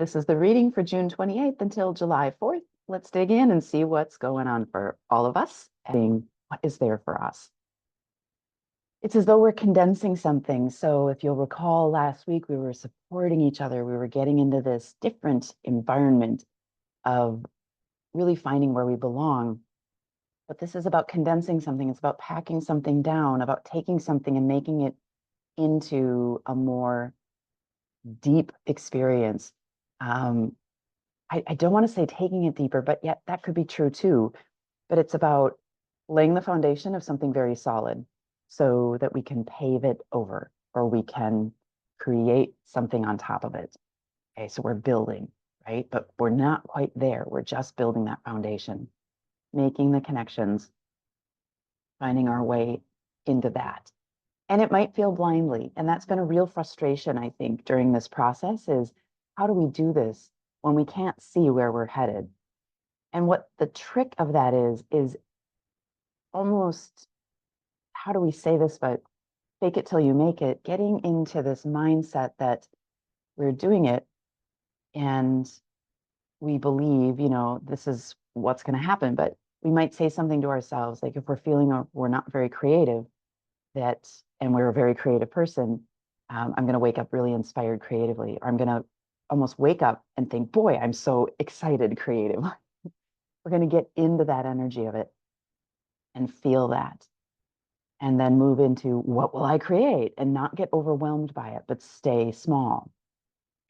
This is the reading for June 28th until July 4th. Let's dig in and see what's going on for all of us and what is there for us. It's as though we're condensing something. So if you'll recall last week, we were supporting each other. We were getting into this different environment of really finding where we belong. But this is about condensing something. It's about packing something down, about taking something and making it into a more deep experience. I don't want to say taking it deeper, but yet that could be true too. But it's about laying the foundation of something very solid so that we can pave it over or we can create something on top of it. Okay, so we're building, right? But we're not quite there. We're just building that foundation, making the connections, finding our way into that. And it might feel blindly. And that's been a real frustration, I think, during this process is how do we do this when we can't see where we're headed? And what the trick of that is almost, how do we say this, but fake it till you make it, getting into this mindset that we're doing it and we believe, this is what's going to happen. But we might say something to ourselves, like if we're feeling we're not very creative, and we're a very creative person, I'm going to wake up really inspired creatively, or I'm going to almost wake up and think, boy, I'm so excited creative. We're going to get into that energy of it and feel that. And then move into what will I create and not get overwhelmed by it, but stay small.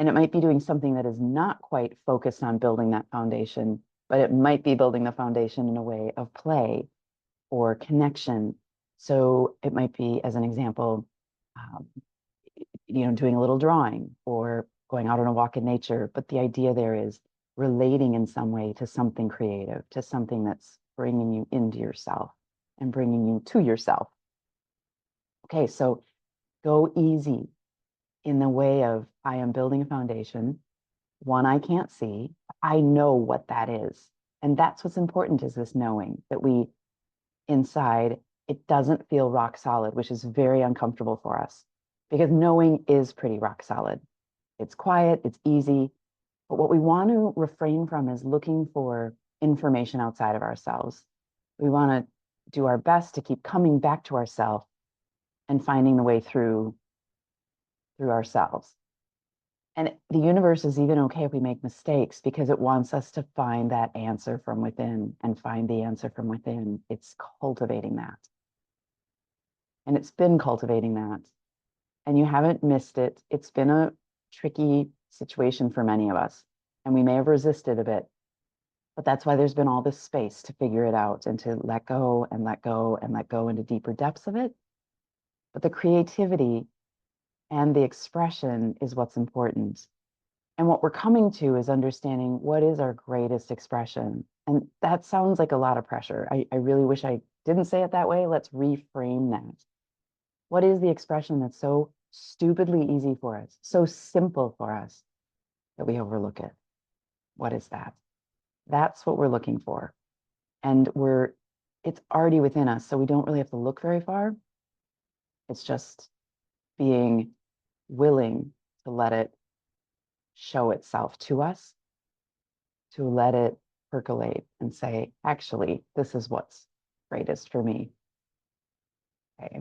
And it might be doing something that is not quite focused on building that foundation, but it might be building the foundation in a way of play or connection. So it might be, as an example, doing a little drawing or going out on a walk in nature. But the idea there is relating in some way to something creative, to something that's bringing you into yourself and bringing you to yourself. Okay, so go easy in the way of I am building a foundation, one I can't see. I know what that is. And that's what's important is this knowing that we inside, it doesn't feel rock solid, which is very uncomfortable for us because knowing is pretty rock solid. It's quiet, it's easy. But what we want to refrain from is looking for information outside of ourselves. We want to do our best to keep coming back to ourselves and finding the way through ourselves. And the universe is even okay if we make mistakes because it wants us to find that answer from within and find the answer from within. It's cultivating that. And it's been cultivating that. And you haven't missed it. It's been a tricky situation for many of us. And we may have resisted a bit. But that's why there's been all this space to figure it out and to let go and let go and let go into deeper depths of it. But the creativity and the expression is what's important. And what we're coming to is understanding what is our greatest expression. And that sounds like a lot of pressure. I really wish I didn't say it that way. Let's reframe that. What is the expression that's so stupidly easy for us, so simple for us that we overlook it? What is that? That's what we're looking for. And it's already within us. So we don't really have to look very far. It's just being willing to let it show itself to us, to let it percolate and say, actually, this is what's greatest for me. Okay.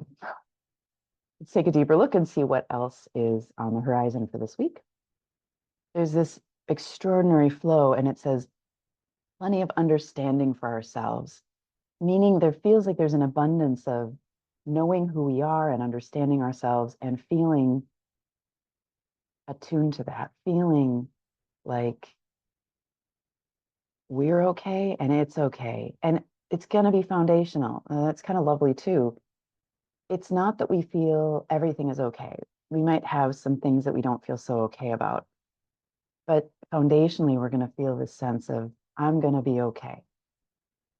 Let's take a deeper look and see what else is on the horizon for this week. There's this extraordinary flow, and it says plenty of understanding for ourselves, meaning there feels like there's an abundance of knowing who we are and understanding ourselves and feeling attuned to that, feeling like we're okay and it's okay. And it's going to be foundational. That's kind of lovely too. It's not that we feel everything is okay. We might have some things that we don't feel so okay about. But foundationally, we're going to feel this sense of, I'm going to be okay.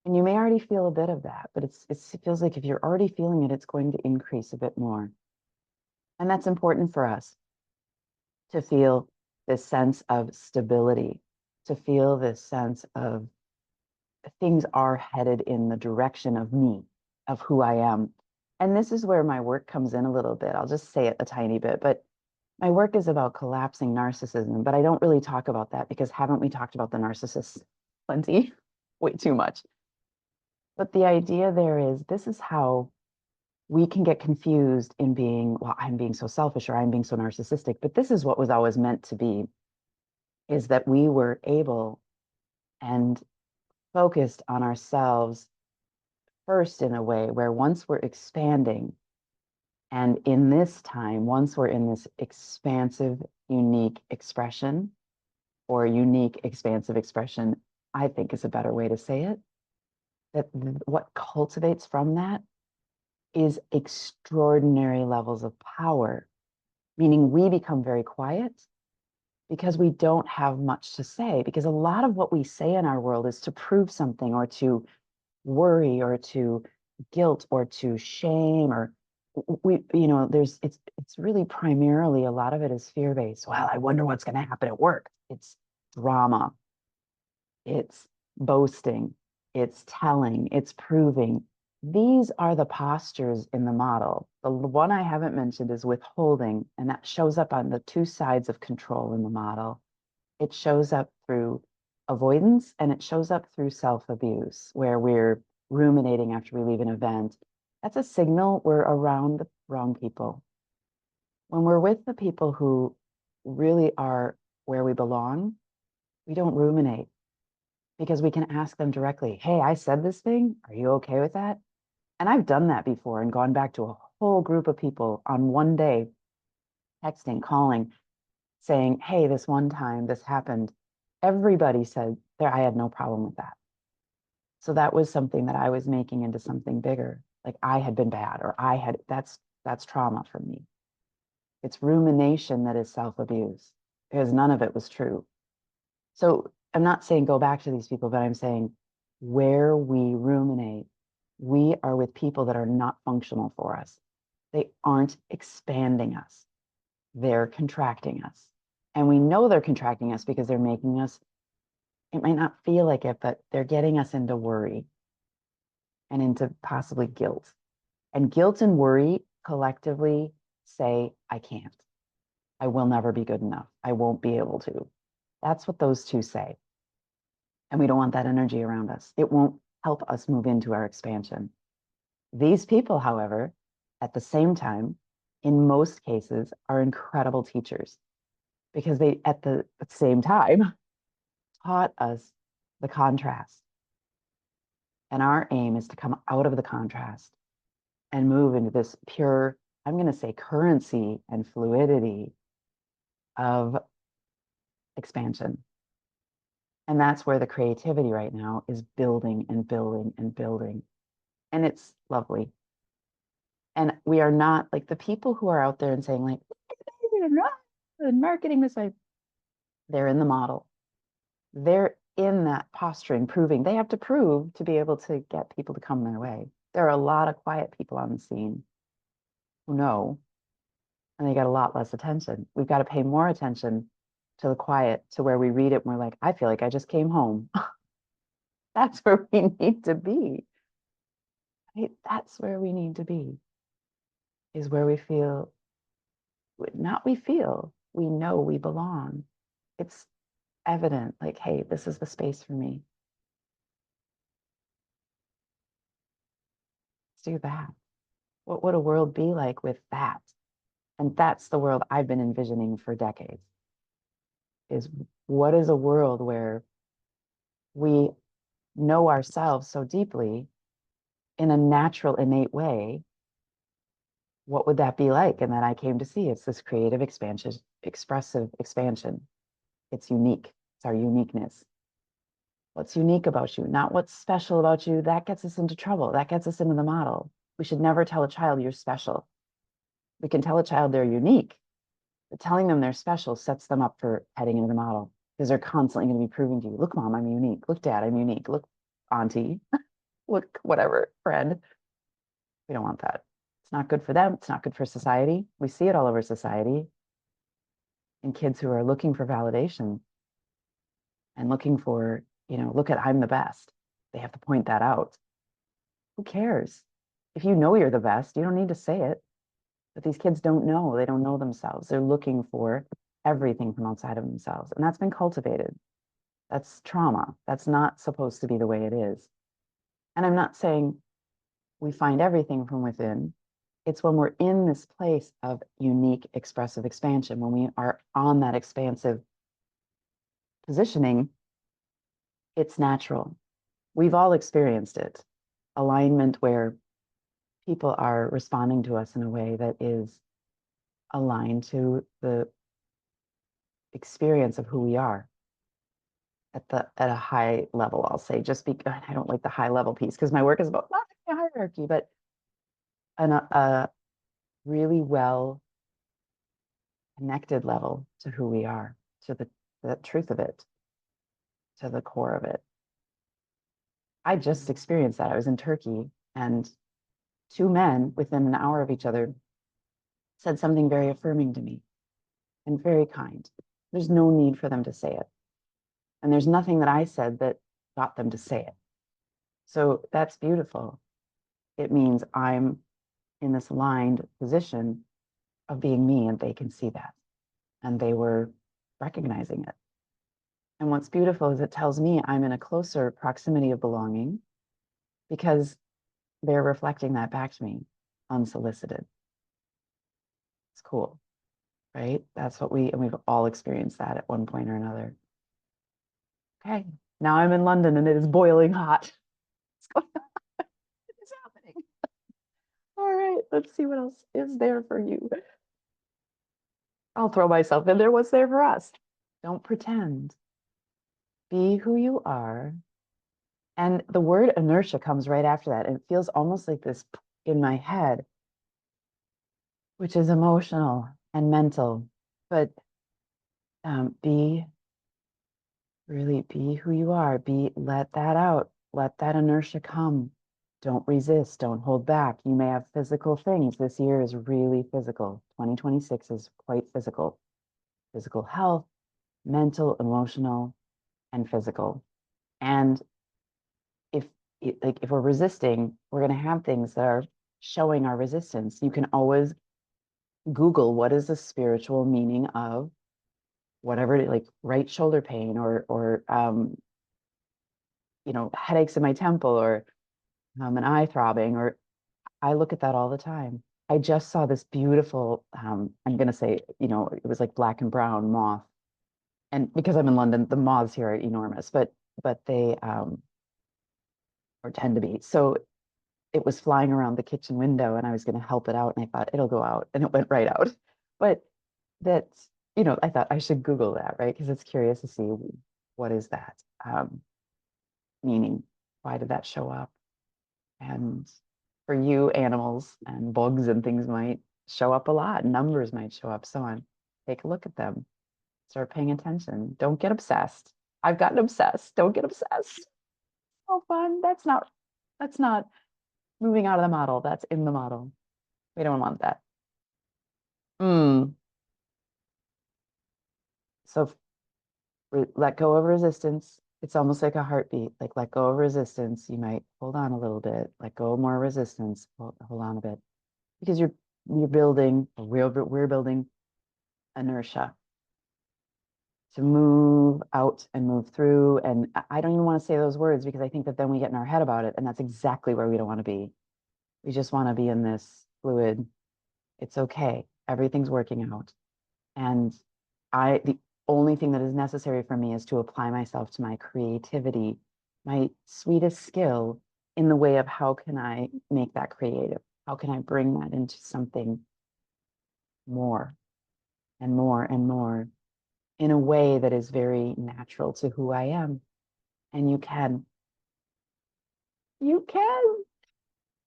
And you may already feel a bit of that, but it feels like if you're already feeling it, it's going to increase a bit more. And that's important for us to feel this sense of stability, to feel this sense of things are headed in the direction of me, of who I am. And this is where my work comes in a little bit. I'll just say it a tiny bit, but My work is about collapsing narcissism, but I don't really talk about that because haven't we talked about the narcissists plenty? Way too much. But the idea there is this is how we can get confused in being, well, I'm being so selfish or I'm being so narcissistic. But this is what was always meant to be, is that we were able and focused on ourselves first in a way where once we're expanding, and in this time, once we're in this expansive, unique expression, or unique, expansive expression, I think is a better way to say it, that what cultivates from that is extraordinary levels of power, meaning we become very quiet because we don't have much to say. Because a lot of what we say in our world is to prove something or to worry or to guilt or to shame or there's it's really primarily a lot of it is fear-based. Well, I wonder what's going to happen at work. It's drama, it's boasting, it's telling, it's proving. These are the postures in the model. The one I haven't mentioned is withholding, and that shows up on the two sides of control in the model. It shows up through avoidance and it shows up through self-abuse, where we're ruminating after we leave an event. That's a signal we're around the wrong people. When we're with the people who really are where we belong, we don't ruminate because we can ask them directly, hey, I said this thing. Are you okay with that? And I've done that before and gone back to a whole group of people on one day, texting, calling, saying, hey, this one time this happened. Everybody said there, I had no problem with that. So that was something that I was making into something bigger. Like I had been bad or that's trauma for me. It's rumination that is self-abuse because none of it was true. So I'm not saying go back to these people, but I'm saying where we ruminate, we are with people that are not functional for us. They aren't expanding us. They're contracting us. And we know they're contracting us because they're making us, it might not feel like it, but they're getting us into worry and into possibly guilt. And guilt and worry collectively say, I can't. I will never be good enough. I won't be able to. That's what those two say. And we don't want that energy around us. It won't help us move into our expansion. These people, however, at the same time, in most cases, are incredible teachers because they, at the same time, taught us the contrast. And our aim is to come out of the contrast and move into this pure, I'm going to say, currency and fluidity of expansion. And that's where the creativity right now is building and building and building. And it's lovely. And we are not like the people who are out there and saying, like, marketing this way, they're in the model. They're in that posturing, proving they have to prove to be able to get people to come their way. There are a lot of quiet people on the scene who know, and they get a lot less attention. We've got to pay more attention to the quiet, to where we read it and we're like, I feel like I just came home. That's where we need to be. Right? That's where we need to be, is where we feel, not we feel, we know we belong. It's evident, like, hey, this is the space for me. Let's do that. What would a world be like with that? And that's the world I've been envisioning for decades, is what is a world where we know ourselves so deeply in a natural, innate way? What would that be like? And then I came to see it's this creative expansion, expressive expansion. It's unique. It's our uniqueness. What's unique about you, not what's special about you. That gets us into trouble. That gets us into the model. We should never tell a child you're special. We can tell a child they're unique, but telling them they're special sets them up for heading into the model because they're constantly going to be proving to you, look, mom, I'm unique. Look, dad, I'm unique. Look, auntie, look, whatever, friend. We don't want that. It's not good for them. It's not good for society. We see it all over society in kids who are looking for validation and looking for, look at, I'm the best. They have to point that out. Who cares? If you know you're the best, you don't need to say it. But these kids don't know. They don't know themselves. They're looking for everything from outside of themselves. And that's been cultivated. That's trauma. That's not supposed to be the way it is. And I'm not saying we find everything from within. It's when we're in this place of unique expressive expansion, when we are on that expansive positioning, it's natural. We've all experienced it. Alignment where people are responding to us in a way that is aligned to the experience of who we are at a high level, I'll say, just because I don't like the high level piece because my work is about not a hierarchy, but a really well connected level to who we are, to the truth of it, to the core of it. I just experienced that. I was in Turkey and two men within an hour of each other said something very affirming to me and very kind. There's no need for them to say it. And there's nothing that I said that got them to say it. So that's beautiful. It means I'm in this aligned position of being me and they can see that. And they were recognizing it. And what's beautiful is it tells me I'm in a closer proximity of belonging because they're reflecting that back to me unsolicited. It's cool, right? That's what and we've all experienced that at one point or another. Okay, now I'm in London and it is boiling hot. What's going on? What is happening? All right, let's see what else is there for you. I'll throw myself in there. What's there for us? Don't pretend. Be who you are. And the word inertia comes right after that. And it feels almost like this in my head, which is emotional and mental. But really be who you are. Let that out. Let that inertia come. Don't resist. Don't hold back. You may have physical things. This year is really physical. 2026 is quite physical. Physical health, mental, emotional, and physical. And if if we're resisting, we're going to have things that are showing our resistance. You can always Google what is the spiritual meaning of whatever, like right shoulder pain or headaches in my temple or an eye throbbing, or I look at that all the time. I just saw this beautiful, I'm going to say, it was like black and brown moth. And because I'm in London, the moths here are enormous, but they or tend to be. So it was flying around the kitchen window and I was going to help it out. And I thought it'll go out and it went right out. But that's, I thought I should Google that, right? Because it's curious to see what is that meaning? Why did that show up? And for you, animals and bugs and things might show up a lot. Numbers might show up, so on. Take a look at them. Start paying attention. Don't get obsessed. I've gotten obsessed. Don't get obsessed. Oh, fun. That's not moving out of the model. That's in the model. We don't want that. Mm. So let go of resistance. It's almost like a heartbeat. Like let go of resistance. You might hold on a little bit. Let go of more resistance. Hold on a bit because you're building. We're building inertia to move out and move through. And I don't even want to say those words because I think that then we get in our head about it, and that's exactly where we don't want to be. We just want to be in this fluid. It's okay. Everything's working out. And the only thing that is necessary for me is to apply myself to my creativity, my sweetest skill in the way of how can I make that creative? How can I bring that into something more and more and more in a way that is very natural to who I am? And you can. You can.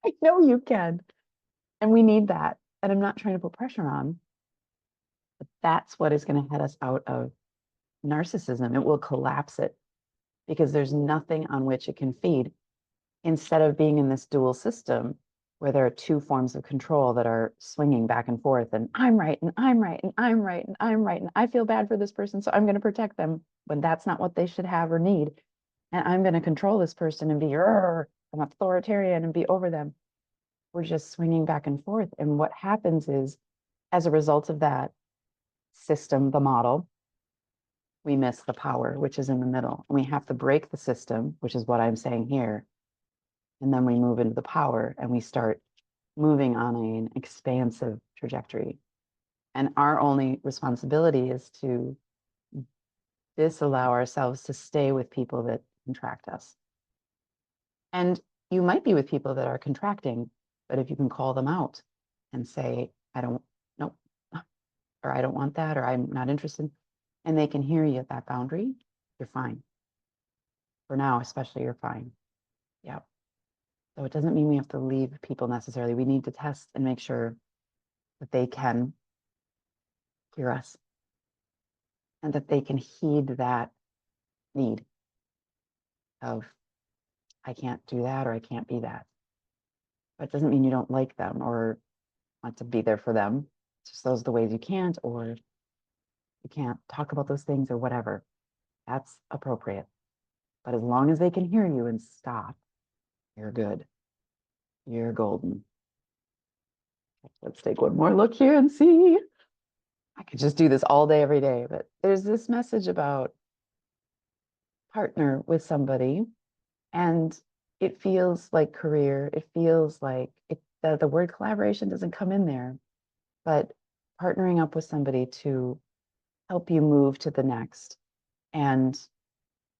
I know you can. And we need that. And I'm not trying to put pressure on, but that's what is going to head us out of narcissism. It will collapse it because there's nothing on which it can feed. Instead of being in this dual system where there are two forms of control that are swinging back and forth, and I'm right, and I'm right, and I'm right, and I'm right, and I feel bad for this person, so I'm going to protect them when that's not what they should have or need. And I'm going to control this person and be an authoritarian and be over them. we're just swinging back and forth. And what happens is, as a result of that system, the model, we miss the power, which is in the middle. And we have to break the system, which is what I'm saying here. And then we move into the power and we start moving on an expansive trajectory. And our only responsibility is to disallow ourselves to stay with people that contract us. And you might be with people that are contracting, but if you can call them out and say, I don't, no, or I don't want that, or I'm not interested, and they can hear you at that boundary, you're fine. For now, especially, you're fine. Yeah. So it doesn't mean we have to leave people necessarily. We need to test and make sure that they can hear us and that they can heed that need of, I can't do that or I can't be that. But it doesn't mean you don't like them or want to be there for them. It's just those are the ways you can't, or you can't talk about those things or whatever. That's appropriate. But as long as they can hear you and stop, you're good. You're golden. Let's take one more look here and see. I could just do this all day, every day, but there's this message about partner with somebody, and it feels like career. It feels like the word collaboration doesn't come in there, but partnering up with somebody to help you move to the next. And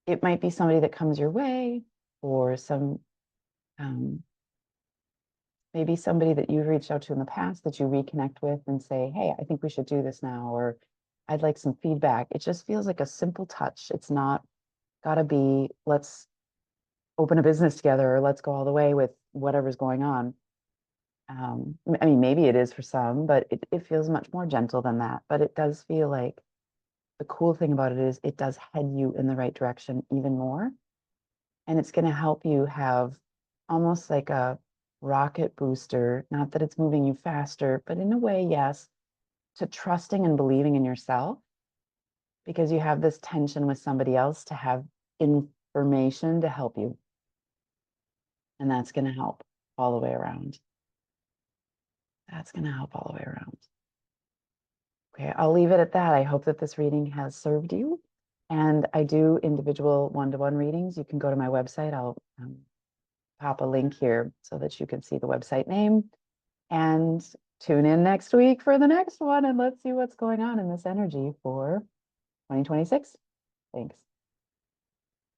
it might be somebody that comes your way, or some maybe somebody that you've reached out to in the past that you reconnect with and say, hey, I think we should do this now, or I'd like some feedback. It just feels like a simple touch. It's not got to be, let's open a business together or let's go all the way with whatever's going on. I mean, maybe it is for some, but it feels much more gentle than that. But it does feel like the cool thing about it is it does head you in the right direction even more. And it's going to help you have almost like a rocket booster. Not that it's moving you faster, but in a way, yes, to trusting and believing in yourself, because you have this tension with somebody else to have information to help you. And that's going to help all the way around. That's going to help all the way around. Okay, I'll leave it at that. I hope that this reading has served you. And I do individual one-to-one readings. You can go to my website. I'll pop a link here so that you can see the website name, and tune in next week for the next one. And let's see what's going on in this energy for 2026. Thanks.